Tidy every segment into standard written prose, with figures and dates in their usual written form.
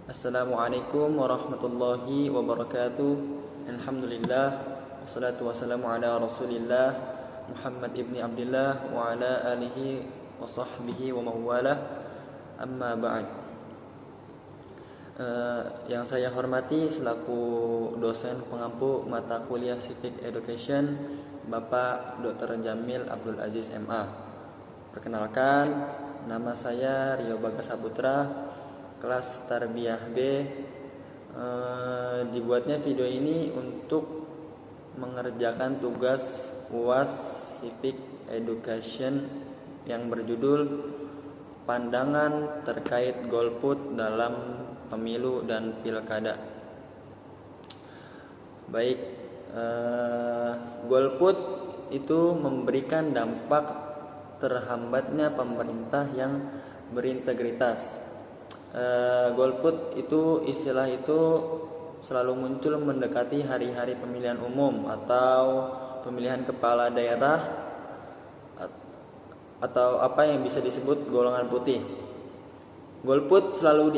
Assalamualaikum warahmatullahi wabarakatuh. Alhamdulillah wassalatu wassalamu ala Rasulillah Muhammad ibni Abdullah wa ala alihi wa sahbihi wa mawalah. Amma ba'd. Yang saya hormati selaku dosen pengampu mata kuliah Civic Education, Bapak Dr. Jamil Abdul Aziz MA. Perkenalkan, nama saya Rio Bagas Saputra, kelas Tarbiyah B. Dibuatnya video ini untuk mengerjakan tugas UAS Civic Education yang berjudul Pandangan terkait golput dalam pemilu dan pilkada. Baik, golput itu memberikan dampak terhambatnya pemerintah yang berintegritas. Golput itu istilah itu selalu muncul mendekati hari-hari pemilihan umum atau pemilihan kepala daerah atau apa yang bisa disebut golongan putih. Golput selalu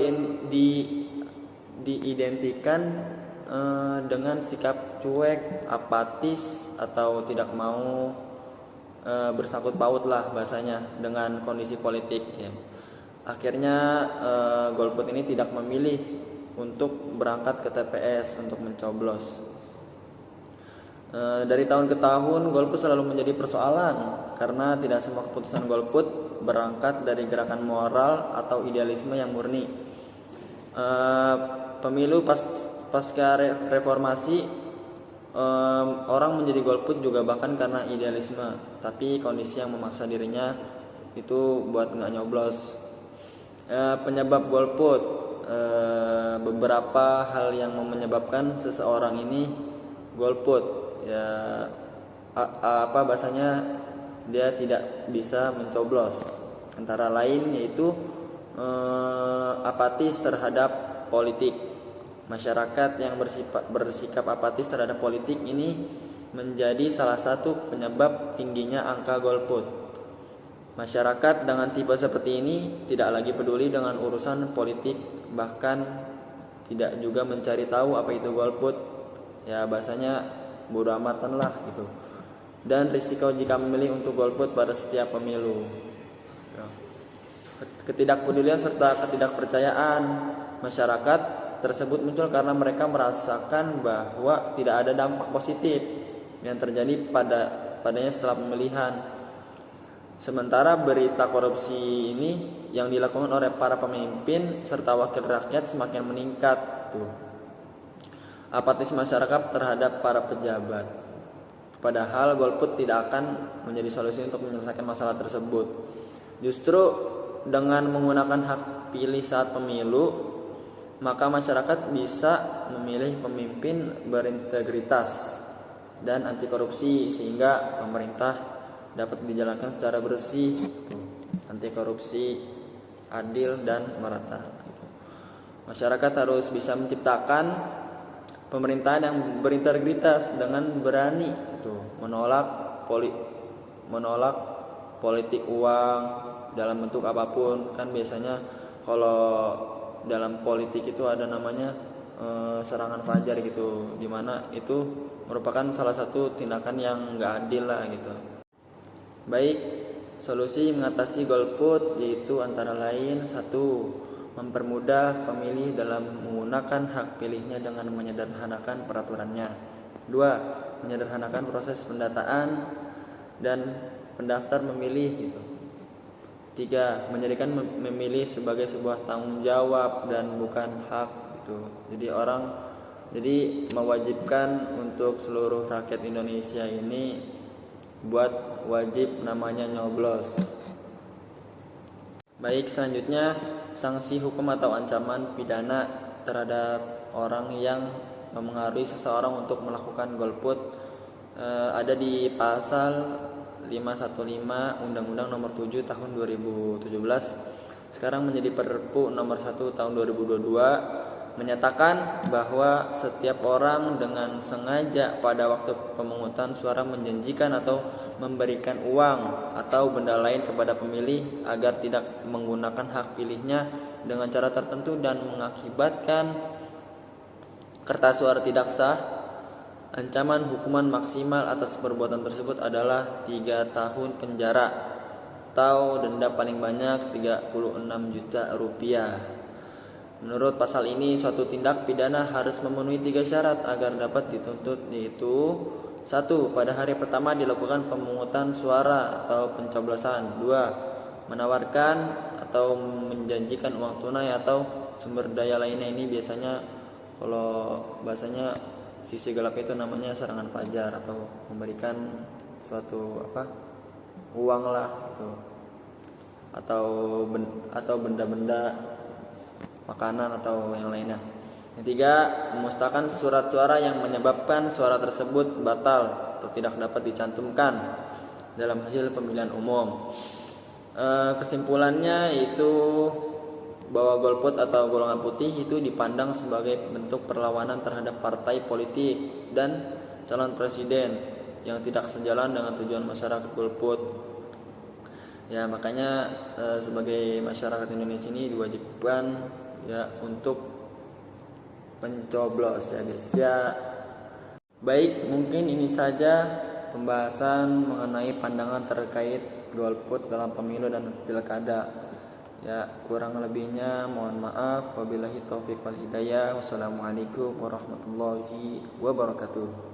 diidentikan dengan sikap cuek, apatis atau tidak mau bersangkut paut lah bahasanya dengan kondisi politik ya. Akhirnya golput ini tidak memilih untuk berangkat ke TPS untuk mencoblos. Dari tahun ke tahun golput selalu menjadi persoalan karena tidak semua keputusan golput berangkat dari gerakan moral atau idealisme yang murni. Pemilu pasca reformasi, orang menjadi golput juga bahkan karena idealisme, tapi kondisi yang memaksa dirinya itu buat nggak nyoblos. Penyebab golput, beberapa hal yang menyebabkan seseorang ini golput ya, apa bahasanya, dia tidak bisa mencoblos, antara lain yaitu apatis terhadap politik. Masyarakat yang bersikap apatis terhadap politik ini menjadi salah satu penyebab tingginya angka golput. Masyarakat dengan tipe seperti ini tidak lagi peduli dengan urusan politik, bahkan tidak juga mencari tahu apa itu golput. Ya bahasanya bodo amatan lah gitu. Dan risiko jika memilih untuk golput pada setiap pemilu. Ketidakpedulian serta ketidakpercayaan masyarakat tersebut muncul karena mereka merasakan bahwa tidak ada dampak positif yang terjadi padanya setelah pemilihan. Sementara berita korupsi ini yang dilakukan oleh para pemimpin serta wakil rakyat semakin meningkat tuh. Apatis masyarakat terhadap para pejabat. Padahal golput tidak akan menjadi solusi untuk menyelesaikan masalah tersebut. Justru dengan menggunakan hak pilih saat pemilu, maka masyarakat bisa memilih pemimpin berintegritas dan anti korupsi sehingga pemerintah dapat dijalankan secara bersih, anti korupsi, adil dan merata. Masyarakat harus bisa menciptakan pemerintahan yang berintegritas dengan berani menolak politik uang dalam bentuk apapun. Kan biasanya kalau dalam politik itu ada namanya serangan fajar gitu, dimana itu merupakan salah satu tindakan yang nggak adil lah gitu. Baik, solusi mengatasi golput yaitu antara lain: 1. Mempermudah pemilih dalam menggunakan hak pilihnya dengan menyederhanakan peraturannya. 2. Menyederhanakan proses pendataan dan pendaftar memilih gitu. 3. Menjadikan memilih sebagai sebuah tanggung jawab dan bukan hak gitu. Jadi mewajibkan untuk seluruh rakyat Indonesia ini buat wajib namanya nyoblos. Baik, selanjutnya sanksi hukum atau ancaman pidana terhadap orang yang mempengaruhi seseorang untuk melakukan golput ada di pasal 515 Undang-Undang Nomor 7 Tahun 2017. Sekarang menjadi Perpu Nomor 1 Tahun 2022 menyatakan bahwa setiap orang dengan sengaja pada waktu pemungutan suara menjanjikan atau memberikan uang atau benda lain kepada pemilih agar tidak menggunakan hak pilihnya dengan cara tertentu dan mengakibatkan kertas suara tidak sah, ancaman hukuman maksimal atas perbuatan tersebut adalah 3 tahun penjara atau denda paling banyak 36 juta rupiah. Menurut pasal ini, suatu tindak pidana harus memenuhi 3 syarat agar dapat dituntut, yaitu 1. Pada hari pertama dilakukan pemungutan suara atau pencoblosan. 2. Menawarkan atau menjanjikan uang tunai atau sumber daya lainnya. Ini biasanya kalau bahasanya sisi gelap itu namanya serangan fajar, atau memberikan suatu uang lah gitu. Atau benda-benda makanan atau yang lainnya. Yang 3, memusnahkan surat suara yang menyebabkan suara tersebut batal atau tidak dapat dicantumkan dalam hasil pemilihan umum. Kesimpulannya itu bahwa golput atau golongan putih itu dipandang sebagai bentuk perlawanan terhadap partai politik dan calon presiden yang tidak sejalan dengan tujuan masyarakat golput. Ya, makanya sebagai masyarakat Indonesia ini diwajibkan ya untuk mencoblos ya guys ya. Baik, mungkin ini saja pembahasan mengenai pandangan terkait golput dalam pemilu dan pilkada. Ya, kurang lebihnya mohon maaf. Wabillahi taufiq wal hidayah. Wassalamualaikum warahmatullahi wabarakatuh.